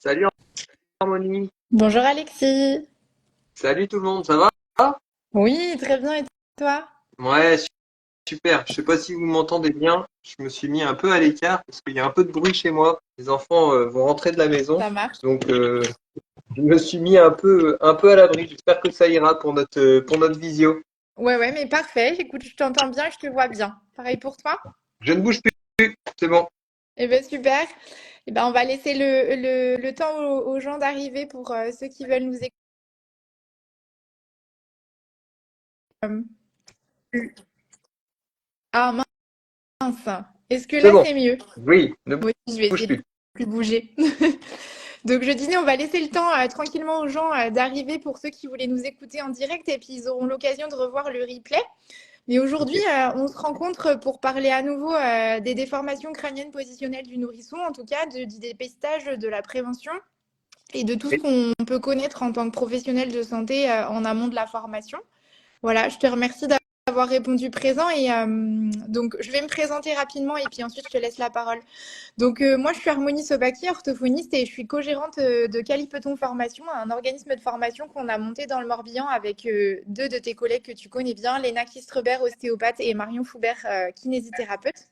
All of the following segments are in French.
Salut Harmonie, Bonjour Alexis. salut tout le monde, ça va? Oui, très bien. Et toi? Ouais, super. Je sais pas si vous m'entendez bien. Je me suis mis un peu à l'écart parce qu'il y a un peu de bruit chez moi. Les enfants vont rentrer de la maison, Ça marche? donc je me suis mis un peu à l'abri. J'espère que ça ira pour notre visio. Ouais, ouais, mais parfait. Écoute, je t'entends bien et je te vois bien. Pareil pour toi? Je ne bouge plus, c'est bon. Eh bien, super. Eh ben, on va laisser le temps aux gens d'arriver pour ceux qui veulent nous écouter. Ah mince. Est-ce que C'est là, bon. c'est mieux? Oui, ne Moi aussi, je vais bouge essayer de plus. plus bouger. Donc, je disais, on va laisser le temps tranquillement aux gens d'arriver pour ceux qui voulaient nous écouter en direct et puis ils auront l'occasion de revoir le replay. Mais aujourd'hui, Ok. on se rencontre pour parler à nouveau des déformations crâniennes positionnelles du nourrisson, en tout cas du dépistage, de la prévention et de tout ce Et- qu'on peut connaître en tant que professionnel de santé en amont de la formation. Voilà, je te remercie d'avoir répondu présent et donc je vais me présenter rapidement et puis ensuite je te laisse la parole. Donc moi je suis Harmonie Sobaki, orthophoniste et je suis co-gérante de Calipeton Formation, un organisme de formation qu'on a monté dans le Morbihan avec deux de tes collègues que tu connais bien, Léna Kistrebert, ostéopathe, et Marion Foubert, kinésithérapeute.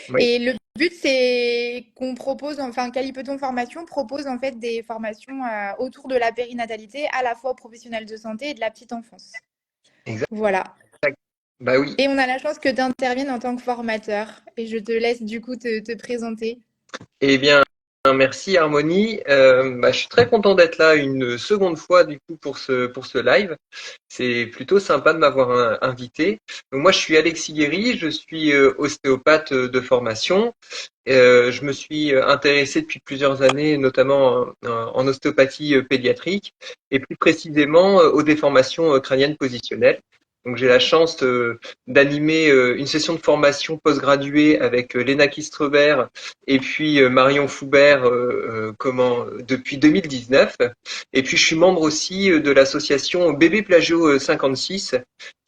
Oui. Et le but c'est qu'on propose, enfin Calipeton Formation propose en fait des formations autour de la périnatalité, à la fois aux professionnels de santé et de la petite enfance. Exact. Voilà. Bah oui. Et on a la chance que tu interviennes en tant que formateur. Et je te laisse du coup te présenter. Eh bien, merci Harmonie. Bah, je suis très content d'être là une seconde fois du coup pour ce live. C'est plutôt sympa de m'avoir invité. Donc, moi, je suis Alexis Guéry, je suis ostéopathe de formation. Je me suis intéressé depuis plusieurs années, notamment en ostéopathie pédiatrique et plus précisément aux déformations crâniennes positionnelles. Donc j'ai la chance d'animer une session de formation post-graduée avec Léna Kistrebert et puis Marion Foubert depuis 2019. Et puis je suis membre aussi de l'association Bébé Plagio 56,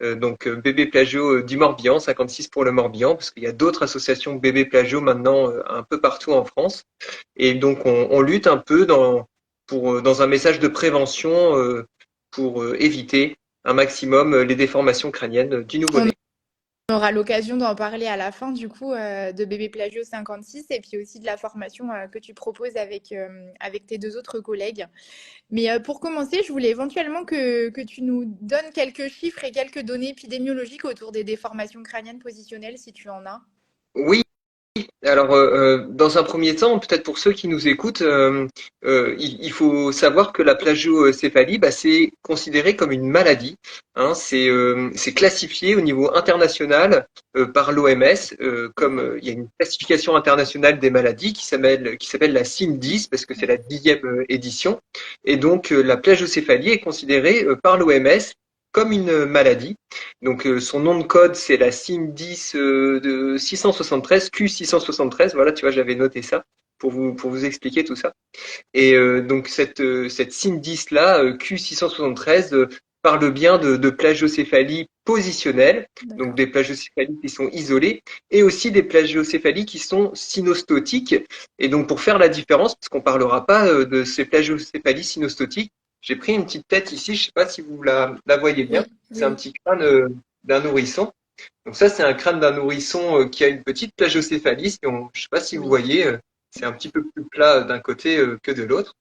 Bébé Plagio du Morbihan, 56 pour le Morbihan, parce qu'il y a d'autres associations Bébé Plagio maintenant un peu partout en France. Et donc on lutte un peu dans un message de prévention pour éviter un maximum les déformations crâniennes du On nouveau-né. aura l'occasion d'en parler à la fin du coup de Bébé Plagio 56 et puis aussi de la formation que tu proposes avec tes deux autres collègues. Mais pour commencer, je voulais éventuellement que tu nous donnes quelques chiffres et quelques données épidémiologiques autour des déformations crâniennes positionnelles si tu en as. Oui, alors, dans un premier temps, peut-être pour ceux qui nous écoutent, il faut savoir que la plagiocéphalie, bah, c'est considéré comme une maladie, hein. C'est classifié au niveau international par l'OMS, comme il y a une classification internationale des maladies qui s'appelle la CIM-10 parce que c'est la 10e édition. Et donc, la plagiocéphalie est considérée par l'OMS comme une maladie. Donc son nom de code c'est la SIM10 de 673 Q673. Voilà, tu vois, j'avais noté ça pour vous expliquer tout ça. Et donc cette SIM10 là Q673 parle bien de plagiocéphalie positionnelle, donc D'accord. des plagiocéphalies qui sont isolées, et aussi des plagiocéphalies qui sont synostotiques. Et donc pour faire la différence, parce qu'on parlera pas de ces plagiocéphalies synostotiques, j'ai pris une petite tête ici, je sais pas si vous la voyez bien, Oui, c'est un oui. petit crâne d'un nourrisson. Donc ça, c'est un crâne d'un nourrisson qui a une petite plagiocéphalie. Je sais pas si vous Oui. voyez, c'est un petit peu plus plat d'un côté que de l'autre.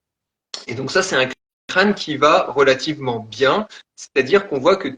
Et donc ça, c'est un crâne qui va relativement bien, c'est-à-dire qu'on voit que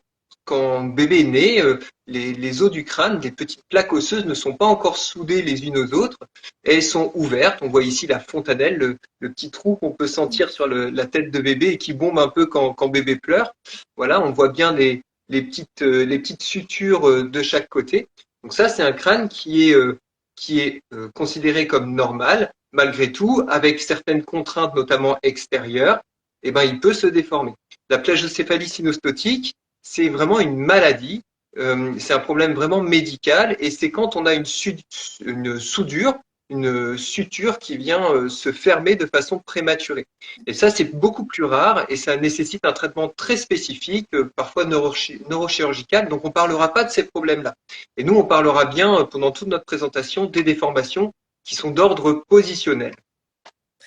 quand bébé est né, les os du crâne, les petites plaques osseuses ne sont pas encore soudées les unes aux autres, et elles sont ouvertes. On voit ici la fontanelle, le petit trou qu'on peut sentir sur la tête de bébé et qui bombe un peu quand bébé pleure. Voilà, on voit bien les petites sutures de chaque côté. Donc ça, c'est un crâne qui est considéré comme normal. Malgré tout, avec certaines contraintes, notamment extérieures, eh ben, il peut se déformer. La plagiocéphalie synostotique, c'est vraiment une maladie, c'est un problème vraiment médical, et c'est quand on a une soudure, une suture qui vient se fermer de façon prématurée. Et ça, c'est beaucoup plus rare, et ça nécessite un traitement très spécifique, parfois neurochirurgical, donc on ne parlera pas de ces problèmes-là. Et nous, on parlera bien pendant toute notre présentation des déformations qui sont d'ordre positionnel.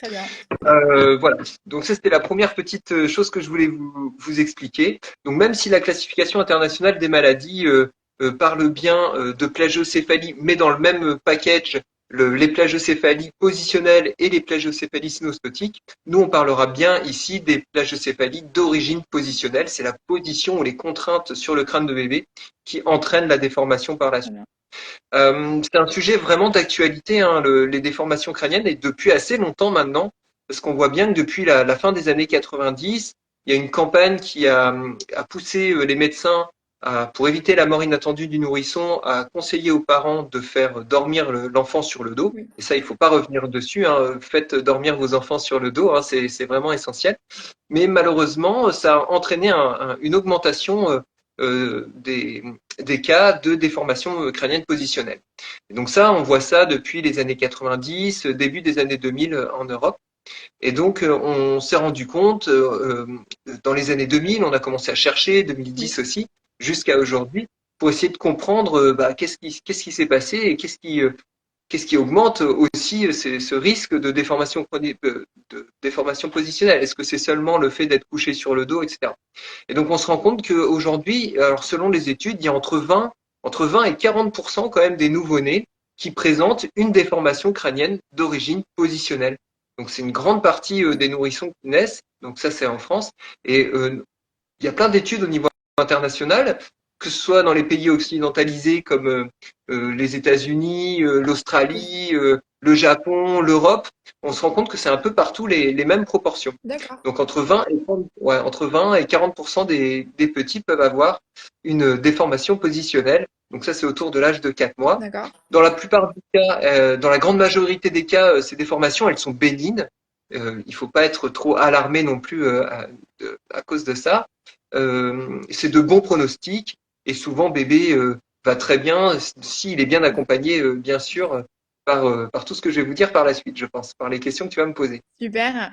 Très bien. Voilà. Donc ça, c'était la première petite chose que je voulais vous expliquer. Donc même si la classification internationale des maladies parle bien de plagiocéphalie, mais dans le même package les plagiocéphalies positionnelles et les plagiocéphalies synostotiques, nous on parlera bien ici des plagiocéphalies d'origine positionnelle. C'est la position ou les contraintes sur le crâne de bébé qui entraînent la déformation par la Très suite. bien. C'est un sujet vraiment d'actualité, hein, les déformations crâniennes, et depuis assez longtemps maintenant, parce qu'on voit bien que depuis la fin des années 90, il y a une campagne qui a poussé les médecins pour éviter la mort inattendue du nourrisson, à conseiller aux parents de faire dormir l'enfant sur le dos. Oui. Et ça, il faut pas revenir dessus, hein. Faites dormir vos enfants sur le dos, hein, c'est vraiment essentiel. Mais malheureusement, ça a entraîné une augmentation des cas de déformation crânienne positionnelle. Et donc ça, on voit ça depuis les années 90, début des années 2000 en Europe. Et donc, on s'est rendu compte, dans les années 2000, on a commencé à chercher, Oui. 2010 aussi, jusqu'à aujourd'hui, pour essayer de comprendre qu'est-ce qui s'est passé et qu'est-ce qui augmente aussi ce risque de déformation, de déformation positionnelle. Est-ce que c'est seulement le fait d'être couché sur le dos, etc. Et donc, on se rend compte qu'aujourd'hui, alors selon les études, il y a entre 20 et 40% quand même des nouveau-nés qui présentent une déformation crânienne d'origine positionnelle. Donc, c'est une grande partie des nourrissons qui naissent. Donc, ça, c'est en France. Et il y a plein d'études au niveau international, que ce soit dans les pays occidentalisés comme les États-Unis, Oui. l'Australie, le Japon, l'Europe. On se rend compte que c'est un peu partout les mêmes proportions. D'accord. Donc entre 20 et 40% des petits peuvent avoir une déformation positionnelle. Donc ça, c'est autour de l'âge de 4 mois. D'accord. Dans la plupart des cas, dans la grande majorité des cas, ces déformations, elles sont bénignes. Il ne faut pas être trop alarmé non plus à cause de ça. C'est de bons pronostics et souvent bébé va très bien s'il est bien accompagné, bien sûr, par tout ce que je vais vous dire par la suite, je pense, par les questions que tu vas me poser. Super.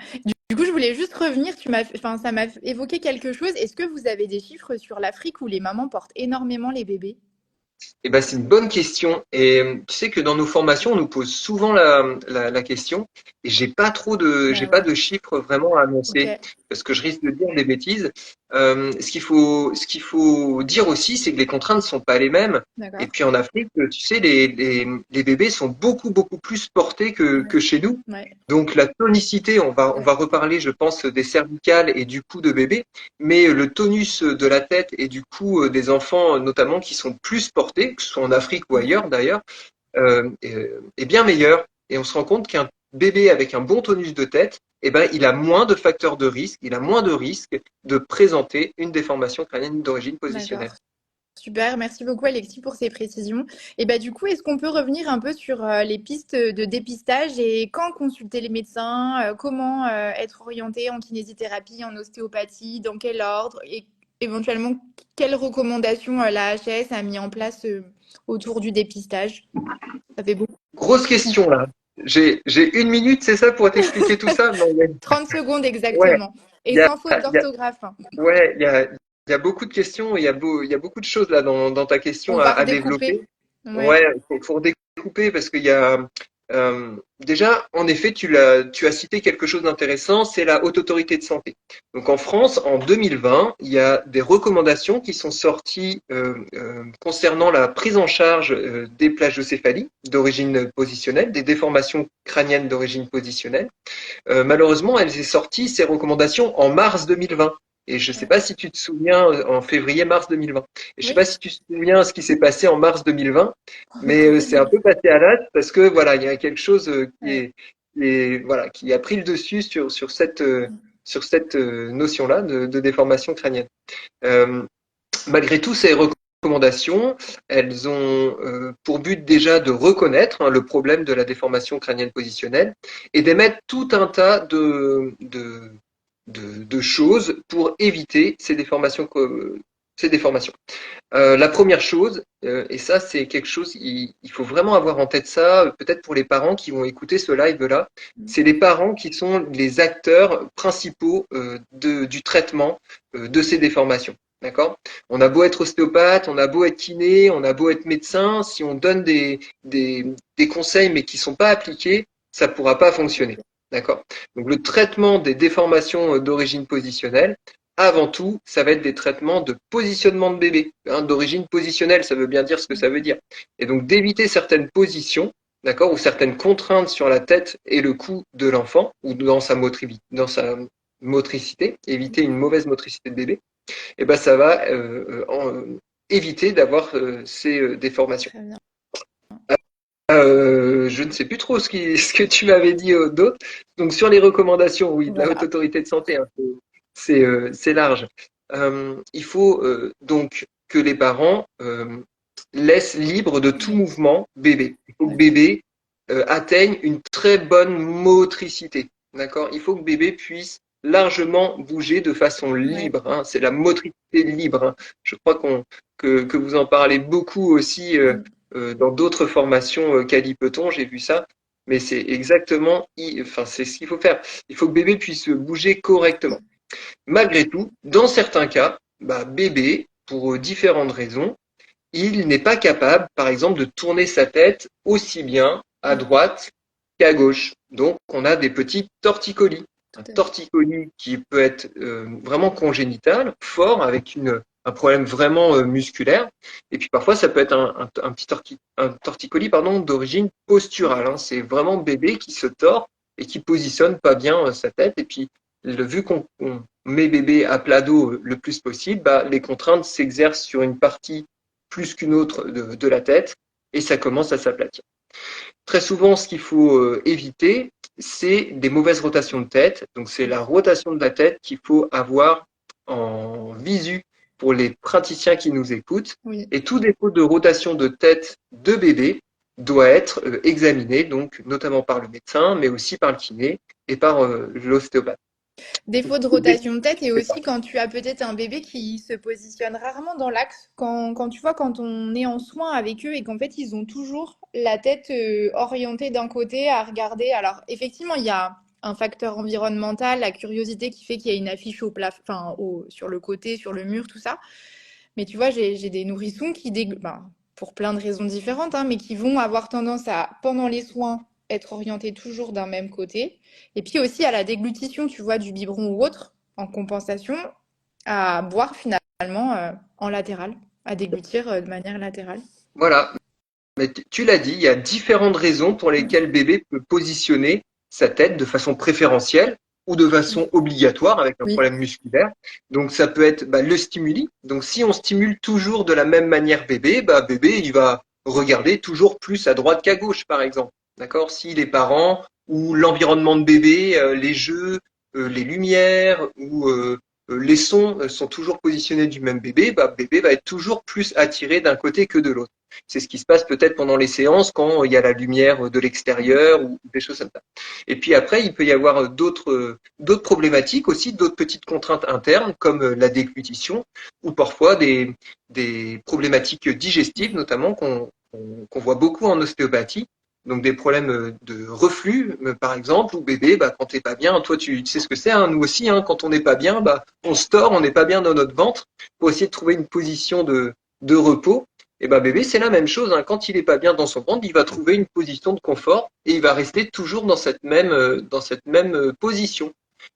Du coup, je voulais juste revenir. Enfin, ça m'a évoqué quelque chose. Est-ce que vous avez des chiffres sur l'Afrique où les mamans portent énormément les bébés? Eh ben, c'est une bonne question. Et tu sais que dans nos formations, on nous pose souvent la question. Et j'ai Bah pas ouais. de chiffres vraiment à Ok. annoncer parce que je risque de dire des bêtises. Ce qu'il faut dire aussi, c'est que les contraintes ne sont pas les mêmes. Et D'accord. puis en Afrique, tu sais, les bébés sont beaucoup plus portés Ouais. que chez nous. Ouais. Donc la tonicité, on Ouais. va reparler, je pense, des cervicales et du cou de bébé, mais le tonus de la tête et du cou des enfants, notamment, qui sont plus portés, que ce soit en Afrique ou Mhm. ailleurs d'ailleurs, est bien meilleur. Et on se rend compte qu'un bébé avec un bon tonus de tête, eh ben, il a moins de facteurs de risque, il a moins de risques de présenter une déformation crânienne d'origine positionnelle. D'accord. Super, merci beaucoup Alexis pour ces précisions. Et bah du coup, est-ce qu'on peut revenir un peu sur les pistes de dépistage et quand consulter les médecins, comment être orienté en kinésithérapie, en ostéopathie, dans quel ordre et éventuellement quelles recommandations la HAS a mis en place autour du dépistage? Ça fait beaucoup. Grosse question là. J'ai une minute, c'est ça, pour t'expliquer tout ça? Non, 30 secondes ouais, exactement. il Et y a, sans faute il y a- d'orthographe, hein. ouais, il y a beaucoup de questions, il y a beaucoup de choses là dans ta question On va à redécouper. développer. Ouais, Ouais, faut redécouper parce qu'il y a déjà, en effet, tu as cité quelque chose d'intéressant, c'est la haute autorité de santé. Donc en France, en 2020, il y a des recommandations qui sont sorties concernant la prise en charge des plagiocéphalies d'origine positionnelle, des déformations crâniennes d'origine positionnelle. Malheureusement, elles est sorties ces recommandations en mars 2020. Et je ne sais ouais. pas si tu te souviens, en février-mars 2020. Et je ne sais pas Oui, si tu te souviens ce qui s'est passé en mars 2020, mais beaucoup c'est un peu d'émotions. passé à l'as parce que voilà, il y a quelque chose Ouais. voilà, qui a pris le dessus sur cette notion-là de déformation crânienne. Euh, Malgré tout, ces recommandations, elles ont pour but déjà de reconnaître le problème de la déformation crânienne positionnelle et d'émettre tout un tas de choses pour éviter ces déformations. Ces déformations. La première chose, et ça c'est quelque chose, il faut vraiment avoir en tête ça, peut-être pour les parents qui vont écouter ce live-là, Mm. c'est les parents qui sont les acteurs principaux du traitement de ces déformations. D'accord? On a beau être ostéopathe, on a beau être kiné, on a beau être médecin, si on donne des conseils mais qui ne sont pas appliqués, ça ne pourra pas fonctionner. D'accord? Donc le traitement des déformations d'origine positionnelle, avant tout, ça va être des traitements de positionnement de bébé. Hein, d'origine positionnelle, ça veut bien dire ce que ça veut dire. Et donc d'éviter certaines positions, d'accord, ou certaines contraintes sur la tête et le cou de l'enfant, ou dans sa motricité, éviter une mauvaise motricité de bébé, et ben ça va éviter d'avoir ces déformations. Très bien. Je ne sais plus trop ce que tu m'avais dit d'autre. Donc sur les recommandations, oui, de la Haute Voilà. Autorité de Santé, hein, c'est large. Il faut donc que les parents laissent libre de tout Oui. mouvement bébé. Il faut que Ok. bébé atteigne une très bonne motricité. D'accord? Il faut que bébé puisse largement bouger de façon Ouais. libre. Hein. C'est la motricité libre. Hein. Je crois que vous en parlez beaucoup aussi Mm. dans d'autres formations quali-peloton, j'ai vu ça. Mais c'est exactement, enfin, c'est ce qu'il faut faire. Il faut que bébé puisse bouger correctement. Malgré tout, dans certains cas, bah, bébé, pour différentes raisons, il n'est pas capable, par exemple, de tourner sa tête aussi bien à Mm. droite qu'à gauche. Donc, on a des petits torticolis. Un Tout à fait. torticolis qui peut être vraiment congénital, fort, avec un problème vraiment musculaire. Et puis parfois, ça peut être un petit un torticolis pardon, d'origine posturale. Hein. C'est vraiment bébé qui se tord et qui positionne pas bien sa tête. Et puis, vu qu'on met bébé à plat dos le plus possible, bah, les contraintes s'exercent sur une partie plus qu'une autre de la tête et ça commence à s'aplatir. Très souvent, ce qu'il faut éviter, c'est des mauvaises rotations de tête. Donc, c'est la rotation de la tête qu'il faut avoir en visu pour les praticiens qui nous écoutent. Oui. Et tout défaut de rotation de tête de bébé doit être examiné, donc notamment par le médecin, mais aussi par le kiné et par l'ostéopathe. Défaut de rotation de tête et aussi quand tu as peut-être un bébé qui se positionne rarement dans l'axe. Quand tu vois, quand on est en soins avec eux et qu'en fait, ils ont toujours la tête orientée d'un côté à regarder. Alors, effectivement, il y a un facteur environnemental, la curiosité qui fait qu'il y a une affiche au plafond, enfin, sur le côté, sur le mur, tout ça. Mais tu vois, j'ai des nourrissons ben, pour plein de raisons différentes, hein, mais qui vont avoir tendance à, pendant les soins, être orientés toujours d'un même côté. Et puis aussi à la déglutition, tu vois, du biberon ou autre, en compensation, à boire finalement en latéral, à déglutir de manière latérale. Voilà. Mais tu l'as dit, il y a différentes raisons pour lesquelles bébé peut positionner sa tête de façon préférentielle ou de façon obligatoire avec un Oui, problème musculaire. Donc ça peut être bah, le stimuli. Donc si on stimule toujours de la même manière bébé, bah, bébé il va regarder toujours plus à droite qu'à gauche par exemple. D'accord? Si les parents ou l'environnement de bébé, les jeux, les lumières ou les sons sont toujours positionnés du même bébé, bah, bébé va être toujours plus attiré d'un côté que de l'autre. C'est ce qui se passe peut-être pendant les séances quand il y a la lumière de l'extérieur ou des choses comme ça. Et puis après, il peut y avoir d'autres problématiques aussi, d'autres petites contraintes internes comme la déglutition ou parfois des problématiques digestives notamment qu'on voit beaucoup en ostéopathie. Donc des problèmes de reflux, par exemple, ou bébé, bah, quand t'es pas bien, toi tu sais ce que c'est, hein, nous aussi, hein, quand on n'est pas bien, bah, on se tord, on n'est pas bien dans notre ventre pour essayer de trouver une position de repos. Et ben bébé, c'est la même chose. Hein. Quand il est pas bien dans son ventre, il va trouver une position de confort et il va rester toujours dans cette même position.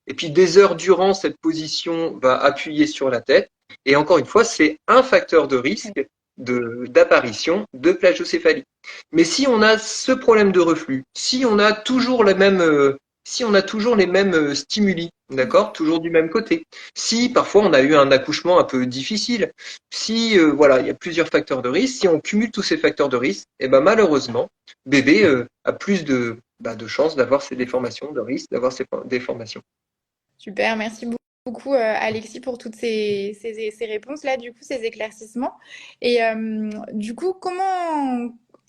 Et puis des heures durant, cette position va appuyer sur la tête. Et encore une fois, c'est un facteur de risque d'apparition de plagiocéphalie. Mais si on a ce problème de reflux, si on a toujours si on a toujours les mêmes stimuli, d'accord, toujours du même côté. Si parfois on a eu un accouchement un peu difficile, si voilà, il y a plusieurs facteurs de risque, si on cumule tous ces facteurs de risque, et ben malheureusement, bébé a plus de chances d'avoir ces déformations, de risque d'avoir ces déformations. super, merci beaucoup Alexis pour toutes ces réponses-là, du coup, ces éclaircissements. Et du coup,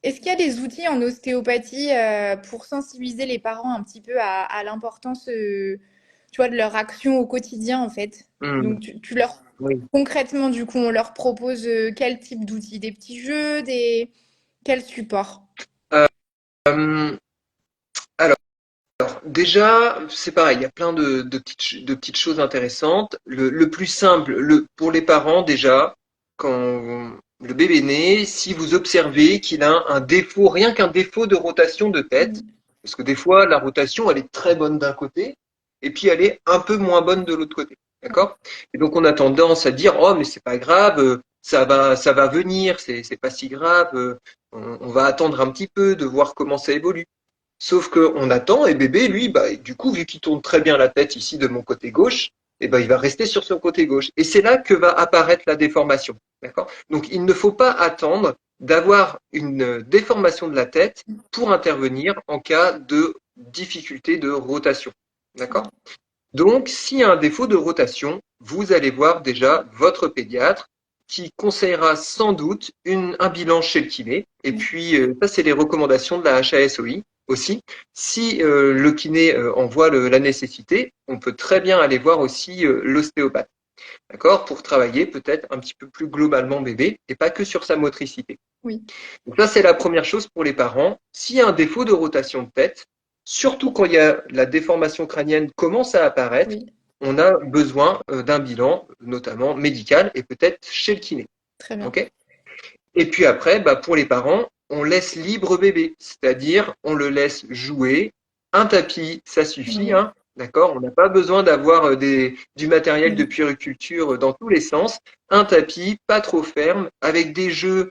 est-ce qu'il y a des outils en ostéopathie pour sensibiliser les parents un petit peu à l'importance, tu vois, de leur action au quotidien, en fait? Hmm, Donc, tu leur, oui. concrètement, du coup, on leur propose quel type d'outils? Des petits jeux, quel support? Euh, alors, déjà, c'est pareil, il y a plein de petites choses intéressantes. Le plus simple, pour les parents déjà, quand le bébé naît, si vous observez qu'il a un défaut, rien qu'un défaut de rotation de tête, Mm. Parce que des fois, la rotation, elle est très bonne d'un côté, et puis elle est un peu moins bonne de l'autre côté. D'accord? Et donc, on a tendance à dire, oh, mais c'est pas grave, ça va venir, c'est pas si grave, on va attendre un petit peu de voir comment ça évolue. Sauf qu'on attend et bébé, lui, bah, du coup, vu qu'il tourne très bien la tête ici de mon côté gauche, eh ben, il va rester sur son côté gauche. Et c'est là que va apparaître la déformation. D'accord? Donc, il ne faut pas attendre d'avoir une déformation de la tête pour intervenir en cas de difficulté de rotation. D'accord? Donc, s'il y a un défaut de rotation, vous allez voir déjà votre pédiatre qui conseillera sans doute un bilan chez le kiné. Et puis, ça, c'est les recommandations de la HASOI aussi. Si le kiné en voit la nécessité, on peut très bien aller voir aussi l'ostéopathe, d'accord, pour travailler peut-être un petit peu plus globalement bébé et pas que sur sa motricité. Oui. Donc ça, c'est la première chose pour les parents. S'il y a un défaut de rotation de tête, surtout quand il y a la déformation crânienne commence à apparaître, Oui. on a besoin d'un bilan, notamment médical et peut-être chez le kiné. Très bien. Okay, et puis après, bah, pour les parents, on laisse libre bébé, c'est-à-dire on le laisse jouer. Un tapis, ça suffit, Oui. hein, d'accord? On n'a pas besoin d'avoir du matériel de Oui. puériculture dans tous les sens. Un tapis, pas trop ferme, avec des jeux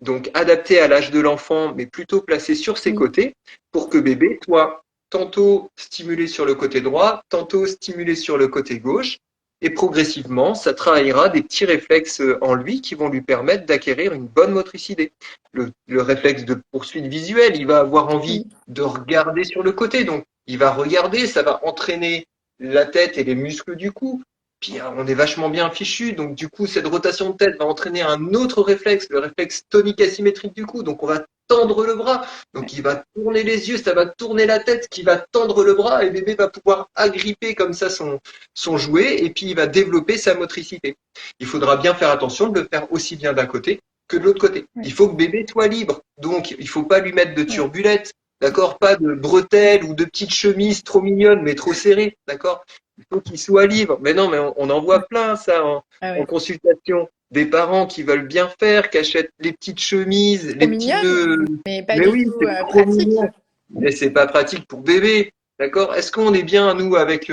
donc adaptés à l'âge de l'enfant, mais plutôt placés sur ses Oui. côtés, pour que bébé soit tantôt stimulé sur le côté droit, tantôt stimulé sur le côté gauche, et progressivement, ça travaillera des petits réflexes en lui qui vont lui permettre d'acquérir une bonne motricité. Le réflexe de poursuite visuelle, il va avoir envie Oui. de regarder sur le côté. Donc, il va regarder, ça va entraîner la tête et les muscles du cou. Puis, on est vachement bien fichu. Donc, du coup, cette rotation de tête va entraîner un autre réflexe, le réflexe tonique asymétrique du cou. Donc, on va tendre le bras. Donc, il va tourner les yeux, ça va tourner la tête, qui va tendre le bras et bébé va pouvoir agripper comme ça son jouet et puis il va développer sa motricité. Il faudra bien faire attention de le faire aussi bien d'un côté que de l'autre côté. Oui. Il faut que bébé soit libre. Donc, il ne faut pas lui mettre de Oui. turbulettes, d'accord? Pas de bretelles ou de petites chemises trop mignonnes mais trop serrées, d'accord? Il faut qu'il soit libre. Mais non, mais on en voit plein ça Ah en ouais. consultation. Des parents qui veulent bien faire, qui achètent les petites chemises, Trop les petits nœuds. mignonne, mais pas Mais du oui, tout c'est trop pratique. mignon. Mais c'est pas pratique pour bébé, d'accord? Est-ce qu'on est bien, nous, avec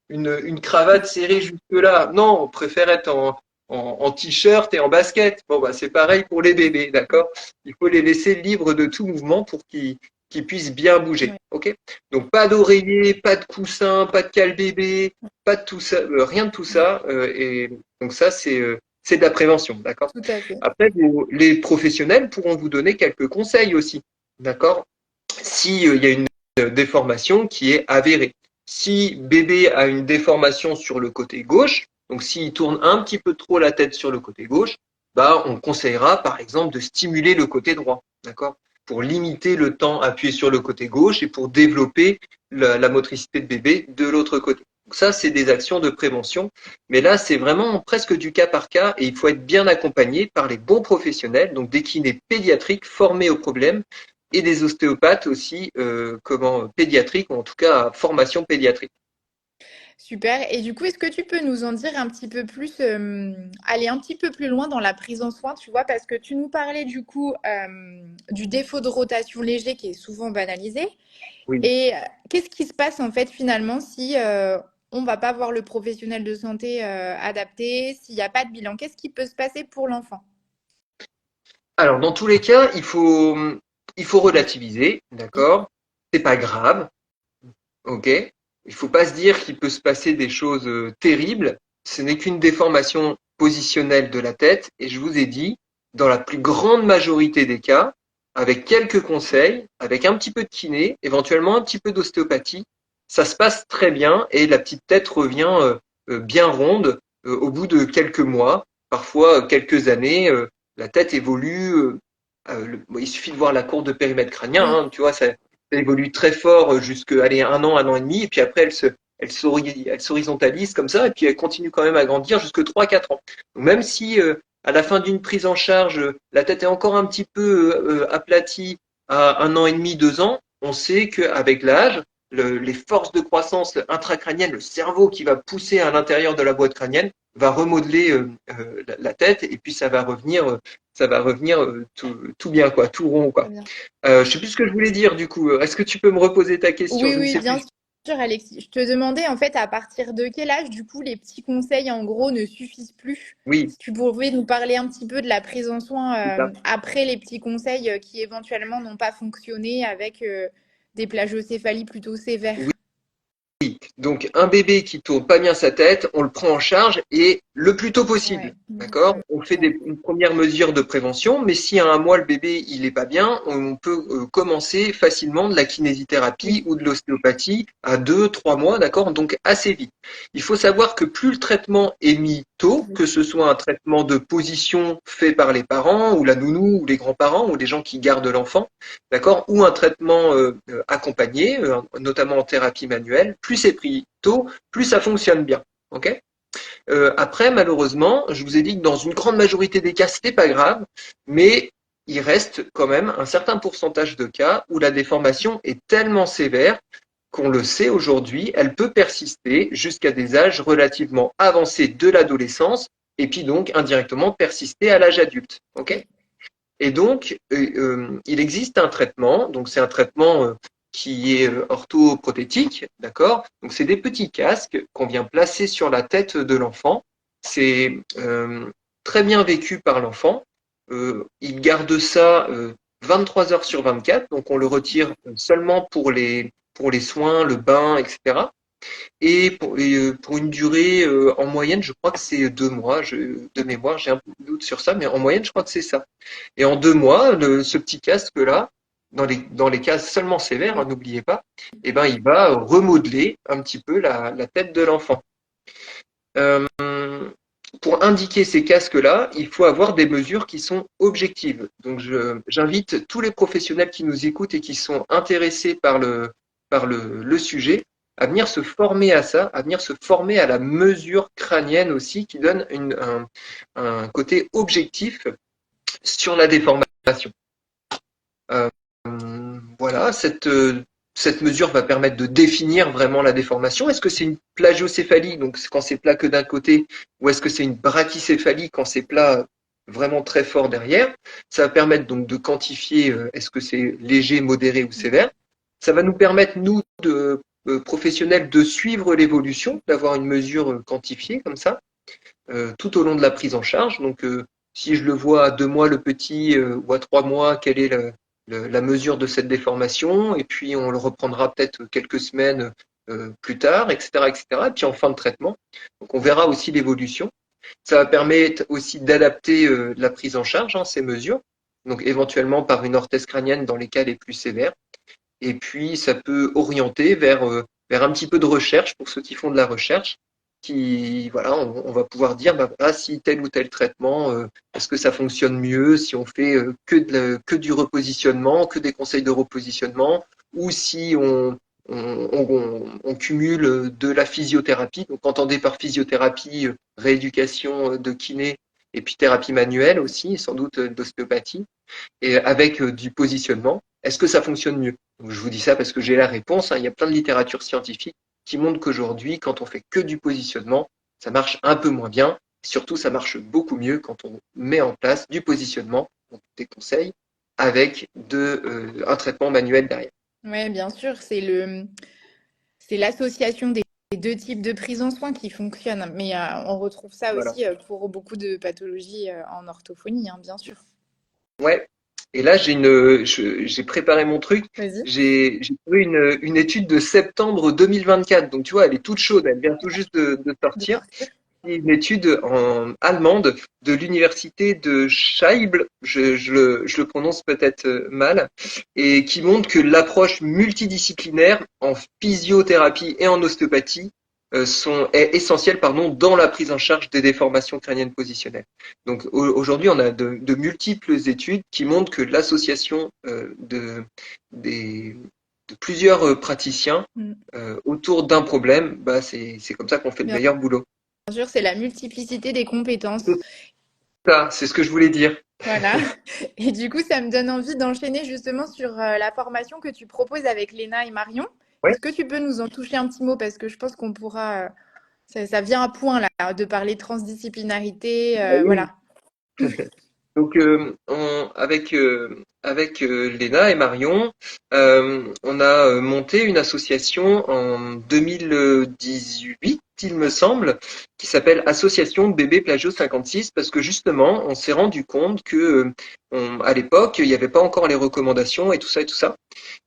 une cravate serrée jusque-là? Non, on préfère être en t-shirt et en basket. Bon, bah, c'est pareil pour les bébés, d'accord? Il faut les laisser libres de tout mouvement pour qu'ils puissent bien bouger, Ouais. ok? Donc, pas d'oreiller, pas de coussin, pas de cale-bébé, pas de tout ça, rien de tout ça. Et donc, ça, c'est de la prévention, d'accord? Tout à fait. Après, les professionnels pourront vous donner quelques conseils aussi, d'accord? Si il y a une déformation qui est avérée. Si bébé a une déformation sur le côté gauche, donc s'il tourne un petit peu trop la tête sur le côté gauche, bah, on conseillera par exemple de stimuler le côté droit, d'accord? Pour limiter le temps appuyé sur le côté gauche et pour développer la motricité de bébé de l'autre côté. Donc ça, c'est des actions de prévention. Mais là, c'est vraiment presque du cas par cas et il faut être bien accompagné par les bons professionnels, donc des kinés pédiatriques formés au problème et des ostéopathes aussi, pédiatriques, ou en tout cas à formation pédiatrique. Super. Et du coup, est-ce que tu peux nous en dire un petit peu plus, aller un petit peu plus loin dans la prise en soin, tu vois, parce que tu nous parlais du coup du défaut de rotation léger qui est souvent banalisé. Oui. Et qu'est-ce qui se passe en fait finalement si on va pas voir le professionnel de santé adapté, s'il n'y a pas de bilan? Qu'est-ce qui peut se passer pour l'enfant? Alors, dans tous les cas, il faut relativiser, Oui. d'accord? C'est pas grave, ok? Il faut pas se dire qu'il peut se passer des choses terribles. Ce n'est qu'une déformation positionnelle de la tête. Et je vous ai dit, dans la plus grande majorité des cas, avec quelques conseils, avec un petit peu de kiné, éventuellement un petit peu d'ostéopathie, ça se passe très bien et la petite tête revient bien ronde au bout de quelques mois, parfois quelques années. La tête évolue. Il suffit de voir la courbe de périmètre crânien, Oui. hein, tu vois, ça évolue très fort jusqu'à aller un an et demi, et puis après elle s'horizontalise comme ça, et puis elle continue quand même à grandir jusque 3 4 ans. Donc même si à la fin d'une prise en charge, la tête est encore un petit peu aplatie à 1 an et demi, 2 ans, on sait qu'avec l'âge, les forces de croissance intracrânienne, le cerveau qui va pousser à l'intérieur de la boîte crânienne, va remodeler la tête et puis ça va revenir tout bien quoi, tout rond Très quoi. bien. Je sais plus ce que je voulais dire du coup. Est-ce que tu peux me reposer ta question? Oui, Je ne oui, sais bien plus. sûr, Alexis. Je te demandais en fait à partir de quel âge, du coup, les petits conseils en gros ne suffisent plus. Oui, Si tu pouvais nous parler un petit peu de la prise en c'est soin ça. après les petits conseils qui éventuellement n'ont pas fonctionné avec des plagiocéphalies plutôt sévères. Oui. Donc, un bébé qui tourne pas bien sa tête, on le prend en charge et le plus tôt possible. Ouais, ça D'accord? On fait me- une première mesure de prévention, mais si à un mois le bébé il est pas bien, on peut commencer facilement de la kinésithérapie Oui, ou de l'ostéopathie à 2, 3 mois, d'accord? Donc assez vite. Il faut savoir que plus le traitement est mis tôt, oui, que ce soit un traitement de position fait par les parents ou la nounou ou les grands-parents ou les gens qui gardent l'enfant, d'accord, ou un traitement accompagné, notamment en thérapie manuelle, plus c'est pris tôt, plus ça fonctionne bien. Ok. Après, malheureusement, je vous ai dit que dans une grande majorité des cas, c'était pas grave, mais il reste quand même un certain pourcentage de cas où la déformation est tellement sévère qu'on le sait aujourd'hui, elle peut persister jusqu'à des âges relativement avancés de l'adolescence et puis donc indirectement persister à l'âge adulte. Ok. oui, Et donc, il existe un traitement, donc c'est un traitement qui est orthoprothétique, d'accord? Donc c'est des petits casques qu'on vient placer sur la tête de l'enfant. C'est très bien vécu par l'enfant. Il garde ça 23 heures sur 24, donc on le retire seulement pour les soins, le bain, etc. Pour une durée en moyenne, je crois que c'est 2 mois. De mémoire, j'ai un peu de doute sur ça, mais en moyenne, je crois que c'est ça. Et en 2 mois, ce petit casque-là, dans les cas seulement sévères, hein, oui. n'oubliez pas, eh ben, il va remodeler un petit peu la tête de l'enfant. Euh, pour indiquer ces casques-là, il faut avoir des mesures qui sont objectives. Donc, j'invite tous les professionnels qui nous écoutent et qui sont intéressés par le sujet à venir se former à ça, à venir se former à la mesure crânienne aussi, qui donne un côté objectif sur la déformation. Euh, voilà, cette mesure va permettre de définir vraiment la déformation. Est-ce que c'est une plagiocéphalie, donc quand c'est plat que d'un côté, ou est-ce que c'est une brachycéphalie quand c'est plat vraiment très fort derrière? Ça va permettre donc de quantifier est-ce que c'est léger, modéré ou sévère. Ça va nous permettre, nous, professionnels, de suivre l'évolution, d'avoir une mesure quantifiée comme ça, tout au long de la prise en charge. Donc, si je le vois à 2 mois le petit ou à 3 mois, quelle est la mesure de cette déformation, et puis on le reprendra peut-être quelques semaines plus tard, etc., etc. Et puis en fin de traitement, donc on verra aussi l'évolution. Ça va permettre aussi d'adapter la prise en charge, hein, ces mesures, donc éventuellement par une orthèse crânienne dans les cas les plus sévères. Et puis ça peut orienter vers un petit peu de recherche pour ceux qui font de la recherche, qui voilà, on va pouvoir dire bah, ah, si tel ou tel traitement, est-ce que ça fonctionne mieux si on fait que du repositionnement, que des conseils de repositionnement, ou si on cumule de la physiothérapie. Donc entendez par physiothérapie, rééducation de kiné et puis thérapie manuelle aussi, sans doute d'ostéopathie et avec du positionnement. Est-ce que ça fonctionne mieux? Donc, je vous dis ça parce que j'ai la réponse, hein. Il y a plein de littérature scientifique qui montre qu'aujourd'hui, quand on fait que du positionnement, ça marche un peu moins bien. Surtout, ça marche beaucoup mieux quand on met en place du positionnement, donc des conseils, avec un traitement manuel derrière. Ouais, bien sûr, c'est l'association des deux types de prise en soin qui fonctionne. Mais on retrouve ça Voilà. aussi pour beaucoup de pathologies en orthophonie, hein, bien sûr. Ouais. Et là, j'ai préparé mon truc. Vas-y. J'ai trouvé une étude de septembre 2024. Donc, tu vois, elle est toute chaude. Elle vient tout juste de De sortir. sortir. Une étude en allemande de l'université de Scheibl, je le prononce peut-être mal, et qui montre que l'approche multidisciplinaire en physiothérapie et en ostéopathie est essentielle pardon, dans la prise en charge des déformations crâniennes positionnelles. Donc aujourd'hui, on a de multiples études qui montrent que l'association des, de plusieurs praticiens Mm. autour d'un problème, bah, c'est comme ça qu'on fait le Bien meilleur boulot. sûr, c'est la multiplicité des compétences. C'est ça, c'est ce que je voulais dire. Voilà. Et du coup, ça me donne envie d'enchaîner justement sur la formation que tu proposes avec Léna et Marion. Ouais, Est-ce que tu peux nous en toucher un petit mot parce que je pense qu'on pourra Ça vient à point là, de parler transdisciplinarité, Ah oui. voilà. Donc, avec Léna et Marion, on a monté une association en 2018, il me semble, qui s'appelle Association Bébé Plagio 56, parce que justement, on s'est rendu compte que, à l'époque, il n'y avait pas encore les recommandations et tout ça,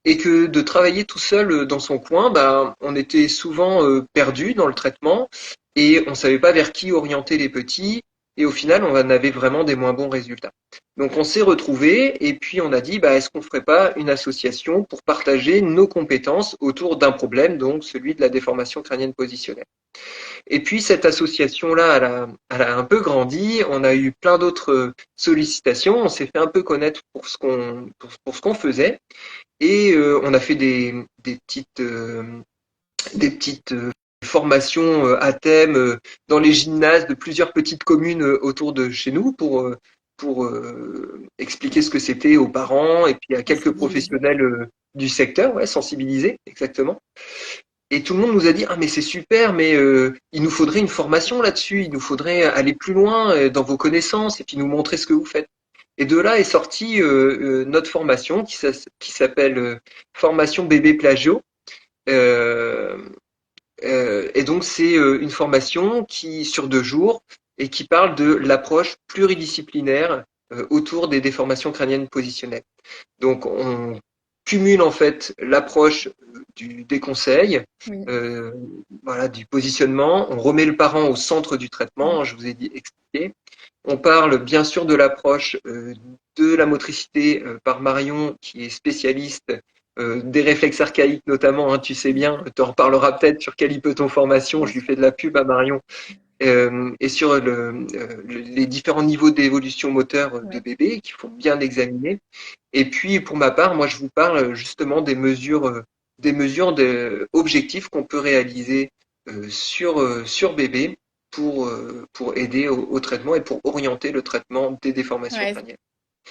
et que de travailler tout seul dans son coin, bah, on était souvent perdu dans le traitement et on savait pas vers qui orienter les petits. Et au final, on en avait vraiment des moins bons résultats. Donc on s'est retrouvés et puis on a dit, bah, est-ce qu'on ferait pas une association pour partager nos compétences autour d'un problème, donc celui de la déformation crânienne positionnelle. Et puis cette association-là, elle a un peu grandi. On a eu plein d'autres sollicitations. On s'est fait un peu connaître pour ce qu'on faisait. Et on a fait des petites formations à thème dans les gymnases de plusieurs petites communes autour de chez nous pour expliquer ce que c'était aux parents et puis à quelques Sensibiliser. professionnels du secteur, ouais, sensibiliser, exactement. Et tout le monde nous a dit, ah mais c'est super, mais il nous faudrait une formation là-dessus, il nous faudrait aller plus loin dans vos connaissances et puis nous montrer ce que vous faites. Et de là est sortie notre formation qui s'appelle Formation bébé plagio. Euh, et donc c'est une formation qui sur 2 jours et qui parle de l'approche pluridisciplinaire autour des déformations crâniennes positionnelles. Donc on cumule en fait l'approche des conseils, Oui. euh, voilà, du positionnement, on remet le parent au centre du Mm. traitement, je vous ai dit expliqué. On parle bien sûr de l'approche de la motricité par Marion, qui est spécialiste des réflexes archaïques notamment, hein, tu sais bien, tu en reparleras peut-être sur Calipeton Formation, Bien je lui sûr. fais de la pub à Marion, et sur les différents niveaux d'évolution moteur de Ouais. bébé qu'il faut bien examiner. Et puis pour ma part, moi je vous parle justement des mesures objectifs qu'on peut réaliser sur bébé pour aider au traitement et pour orienter le traitement des déformations Ouais, crâniennes.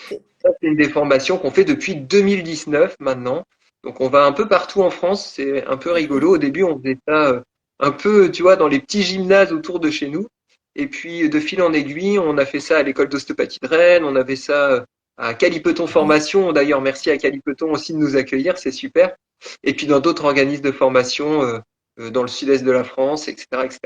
c'est- Ça, c'est une déformation qu'on fait depuis 2019 maintenant. Donc on va un peu partout en France, c'est un peu rigolo. Au début, on faisait ça un peu, tu vois, dans les petits gymnases autour de chez nous. Et puis de fil en aiguille, on a fait ça à l'école d'ostéopathie de Rennes, on avait ça à Calipeton Formation. D'ailleurs, merci à Calipeton aussi de nous accueillir, c'est super. Et puis dans d'autres organismes de formation dans le sud-est de la France, etc., etc.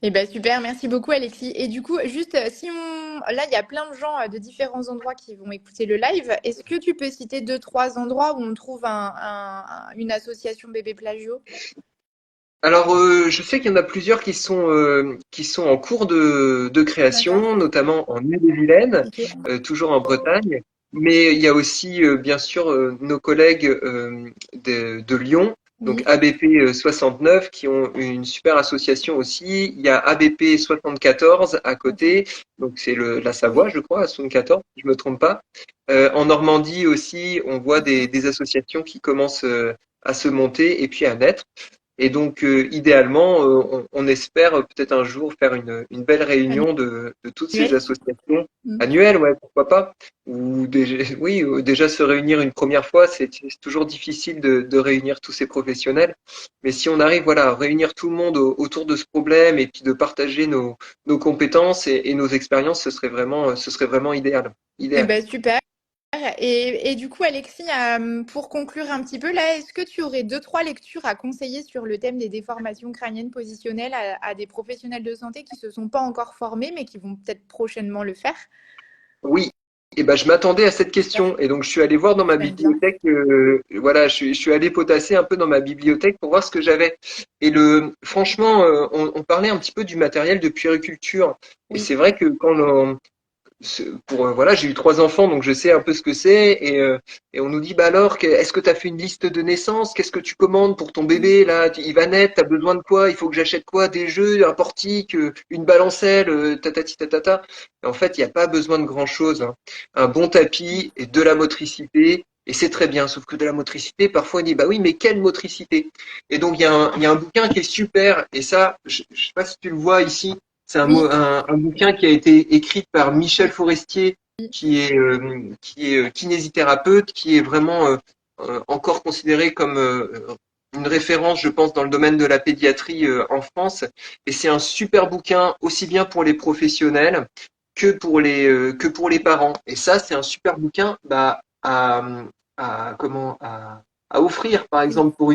Eh ben super, merci beaucoup Alexis. Et du coup, juste si on, là il y a plein de gens de différents endroits qui vont écouter le live. Est-ce que tu peux citer deux, trois endroits où on trouve une association bébé plagio? Alors, je sais qu'il y en a plusieurs qui sont en cours de D'accord. création, notamment en Ille-et-Vilaine, Ok. toujours en Bretagne. Mais il y a aussi, bien sûr, nos collègues de Lyon, donc Oui. ABP 69, qui ont une super association aussi. Il y a ABP 74 à D'accord. côté, donc c'est la Savoie, Oui. je crois, à 74, si je me trompe pas. En Normandie aussi, on voit D'accord. des associations qui commencent à se monter et puis à naître. Et donc, idéalement, on espère peut-être un jour faire une belle réunion de toutes ces Annuel. associations Mm. annuelles, ouais, pourquoi pas. Ou déjà, oui, déjà se réunir une première fois, c'est toujours difficile de réunir tous ces professionnels. Mais si on arrive, voilà, à réunir tout le monde autour de ce problème et puis de partager nos compétences et nos expériences, ce serait vraiment idéal. Eh Idéal. ben super. Et du coup, Alexis, pour conclure un petit peu, là, est-ce que tu aurais deux, trois lectures à conseiller sur le thème des déformations crâniennes positionnelles à des professionnels de santé qui se sont pas encore formés, mais qui vont peut-être prochainement le faire? Oui, et ben je m'attendais à cette Super, question et donc je suis allé voir dans ma j'aime bien. bibliothèque. Voilà, je suis allé potasser un peu dans ma bibliothèque pour voir ce que j'avais. Et franchement, on parlait un petit peu du matériel de puériculture. Et Oui, c'est vrai que voilà, j'ai eu 3 enfants, donc je sais un peu ce que c'est. Et on nous dit, bah alors, est-ce que tu as fait une liste de naissance? Qu'est-ce que tu commandes pour ton oui. bébé là? Il va naître, t'as besoin de quoi? Il faut que j'achète quoi? Des jeux, un portique, une balancelle, tatati tatata. Et en fait, il n'y a pas besoin de grand-chose, hein. Un bon tapis et de la motricité. Et c'est très bien, sauf que de la motricité, parfois on dit, bah oui, mais quelle motricité? Et donc il y a un bouquin qui est super, et ça, je sais pas si tu le vois ici, c'est Oui, un bouquin qui a été écrit par Michel oui, Forestier, qui est kinésithérapeute, qui est vraiment encore considéré comme une référence, je pense, dans le domaine de la pédiatrie en France. Et c'est un super bouquin aussi bien pour les professionnels que pour les parents. Et ça, c'est un super bouquin à offrir, par Oui, exemple, pour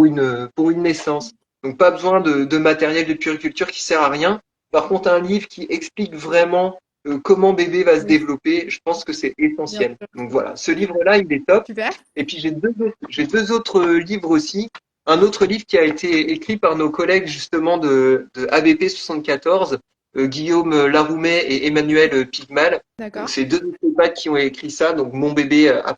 une naissance. Donc, pas besoin de matériel de puériculture qui sert à rien. Par contre, un livre qui explique vraiment comment bébé va se oui, développer, je pense que c'est bien essentiel. sûr. Donc voilà, ce livre-là, il est top. Super. Et puis j'ai deux autres livres aussi. Un autre livre qui a été écrit par nos collègues justement de ABP 74, Guillaume Laroumet et Emmanuel Pigmal. Donc D'accord. c'est deux ostéopathes qui ont écrit ça. Donc mon bébé à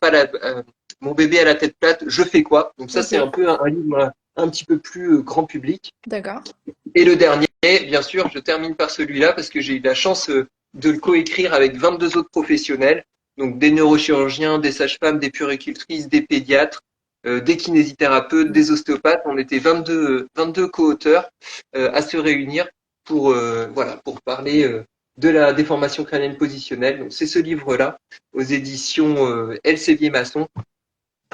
la tête plate, je fais quoi? Donc ça Ok. c'est un peu un livre un petit peu plus grand public. D'accord. Et le dernier, bien sûr, je termine par celui-là parce que j'ai eu la chance de le coécrire avec 22 autres professionnels, donc des neurochirurgiens, des sages-femmes, des puéricultrices, des pédiatres, des kinésithérapeutes, Oui. des ostéopathes. On était 22 co-auteurs à se réunir voilà, pour parler de la déformation crânienne positionnelle. Donc c'est ce livre-là aux éditions Elsevier Masson.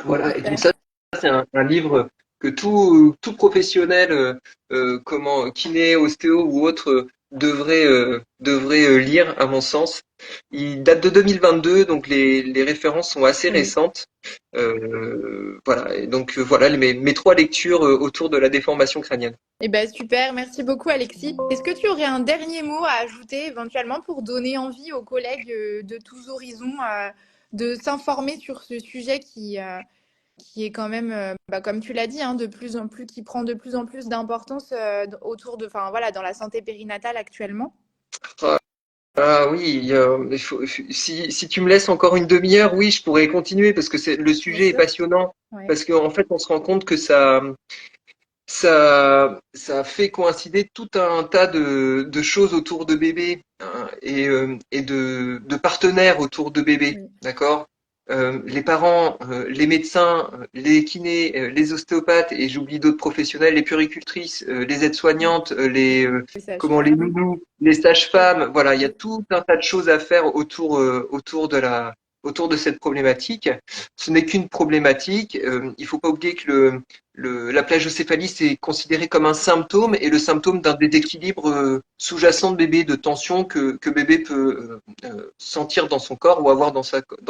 Voilà, et donc Super. ça, c'est un livre que tout professionnel, kiné, ostéo ou autre, devrait lire, à mon sens. Il date de 2022, donc les références sont assez Oui. récentes. Voilà, et donc voilà mes trois lectures autour de la déformation crânienne. Eh ben super, merci beaucoup Alexis. Est-ce que tu aurais un dernier mot à ajouter éventuellement pour donner envie aux collègues de tous horizons de s'informer sur ce sujet qui est quand même, comme tu l'as dit, hein, de plus en plus, qui prend de plus en plus d'importance autour de, enfin voilà, dans la santé périnatale actuellement? Ah oui, si tu me laisses encore une demi-heure, oui, je pourrais continuer parce que le Bien sujet est sûr. passionnant. Ouais. Parce qu'en fait, on se rend compte que ça fait coïncider tout un tas de choses autour de bébé hein, et de partenaires autour de bébé, Oui. d'accord? Les parents, les médecins, les kinés, les ostéopathes et j'oublie d'autres professionnels, les puéricultrices, les aides-soignantes, Les les sages-femmes. nounous, les sages-femmes. Voilà, il y a tout un tas de choses à faire autour de cette problématique. Ce n'est qu'une problématique. Il faut pas oublier que la plagiocéphalie, c'est considéré comme un symptôme et le symptôme d'un déséquilibre sous-jacent de bébé, de tension que bébé peut sentir dans son corps ou avoir dans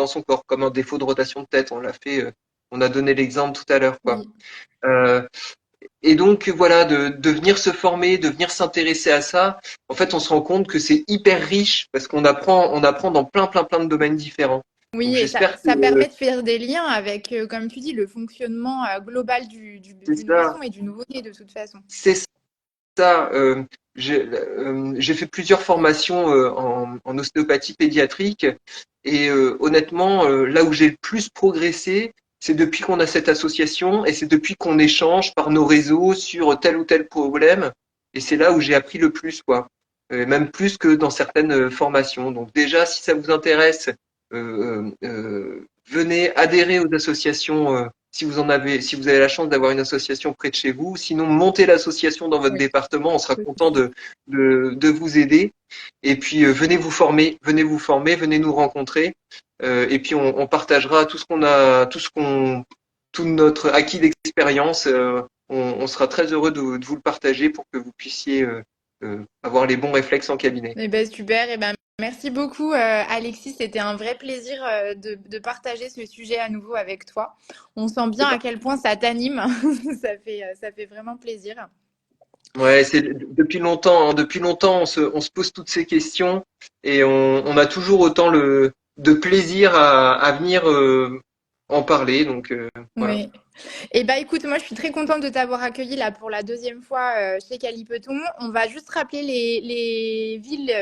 son corps, comme un défaut de rotation de tête. On a donné l'exemple tout à l'heure, quoi. Oui. Euh, et donc voilà, de venir se former, de venir s'intéresser à ça. En fait, on se rend compte que c'est hyper riche parce on apprend dans plein de domaines différents. Donc Oui, et ça, j'espère que ça permet de faire des liens avec, comme tu dis, le fonctionnement global c'est du ça, nourrisson et du nouveau-né de toute façon. c'est ça. J'ai fait plusieurs formations en ostéopathie pédiatrique et honnêtement, là où j'ai le plus progressé, c'est depuis qu'on a cette association et c'est depuis qu'on échange par nos réseaux sur tel ou tel problème. Et c'est là où j'ai appris le plus, quoi. Même plus que dans certaines formations. Donc déjà, si ça vous intéresse, venez adhérer aux associations. Si vous avez la chance d'avoir une association près de chez vous, sinon montez l'association dans votre Oui, département, on sera pas de content souci. de vous aider. Et puis venez vous former, venez nous rencontrer. Et puis on partagera tout notre acquis d'expérience. On sera très heureux de vous le partager pour que vous puissiez avoir les bons réflexes en cabinet. Eh ben, super. Eh ben, merci beaucoup, Alexis. C'était un vrai plaisir de partager ce sujet à nouveau avec toi. On sent bien à quel point ça t'anime. Ça fait vraiment plaisir. Ouais, c'est depuis longtemps, hein, depuis longtemps, on se pose toutes ces questions et on a toujours autant de plaisir à venir en parler. Donc voilà. Oui. Eh ben, écoute, moi, je suis très contente de t'avoir accueilli là pour la deuxième fois chez Calipeton. On va juste rappeler les villes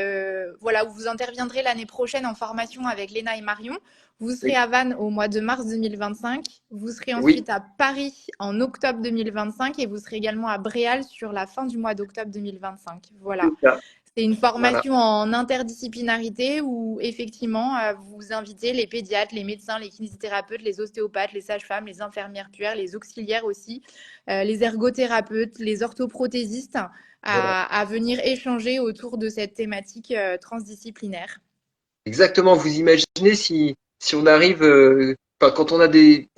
voilà, où vous interviendrez l'année prochaine en formation avec Léna et Marion. Vous serez à Vannes au mois de mars 2025. Vous serez Oui, ensuite à Paris en octobre 2025 et vous serez également à Bréal sur la fin du mois d'octobre 2025. c'est Voilà. ça. C'est une Voilà. formation en interdisciplinarité où effectivement vous invitez les pédiatres, les médecins, les kinésithérapeutes, les ostéopathes, les sages-femmes, les infirmières puères, les auxiliaires aussi, les ergothérapeutes, les orthoprothésistes Voilà. à venir échanger autour de cette thématique transdisciplinaire. Exactement. Vous imaginez si on arrive enfin, quand on a des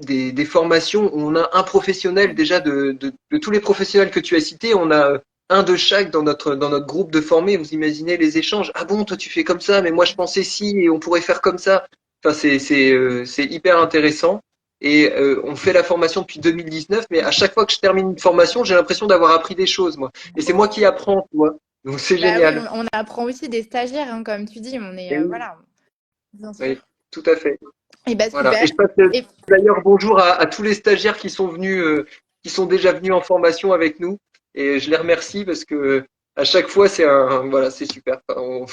formations où on a un professionnel déjà de tous les professionnels que tu as cités, on a un de chaque dans notre groupe de formés. Vous imaginez les échanges. Ah bon, toi tu fais comme ça, mais moi je pensais si et on pourrait faire comme ça. Enfin, c'est hyper intéressant. Et on fait la formation depuis 2019, mais à chaque fois que je termine une formation, j'ai l'impression d'avoir appris des choses, moi. Et c'est moi qui apprends, tu vois. Donc c'est Bah oui, génial. on apprend aussi des stagiaires, hein, comme tu dis, on est, Et oui, voilà, bien sûr. oui, tout à fait. Et bah Voilà. Et super. je passe Et d'ailleurs bonjour à tous les stagiaires qui sont venus, qui sont déjà venus en formation avec nous. Et je les remercie parce que à chaque fois, voilà, c'est super. Enfin,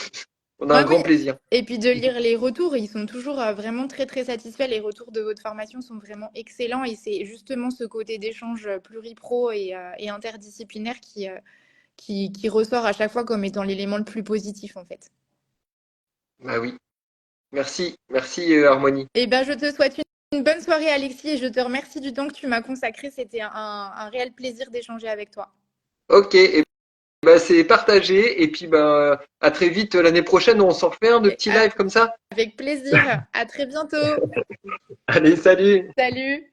on a un ouais, grand oui. plaisir. Et puis de lire les retours, ils sont toujours vraiment très très satisfaits. Les retours de votre formation sont vraiment excellents et c'est justement ce côté d'échange pluripro et interdisciplinaire qui ressort à chaque fois comme étant l'élément le plus positif en fait. Bah oui. Merci, merci Harmonie. Et ben je te souhaite une bonne soirée Alexis et je te remercie du temps que tu m'as consacré. C'était un réel plaisir d'échanger avec toi. Ok, et bah, c'est partagé. Et puis bah, à très vite l'année prochaine, on s'en refait un de Et petits lives comme ça. avec plaisir. À très bientôt. Allez, salut! Salut.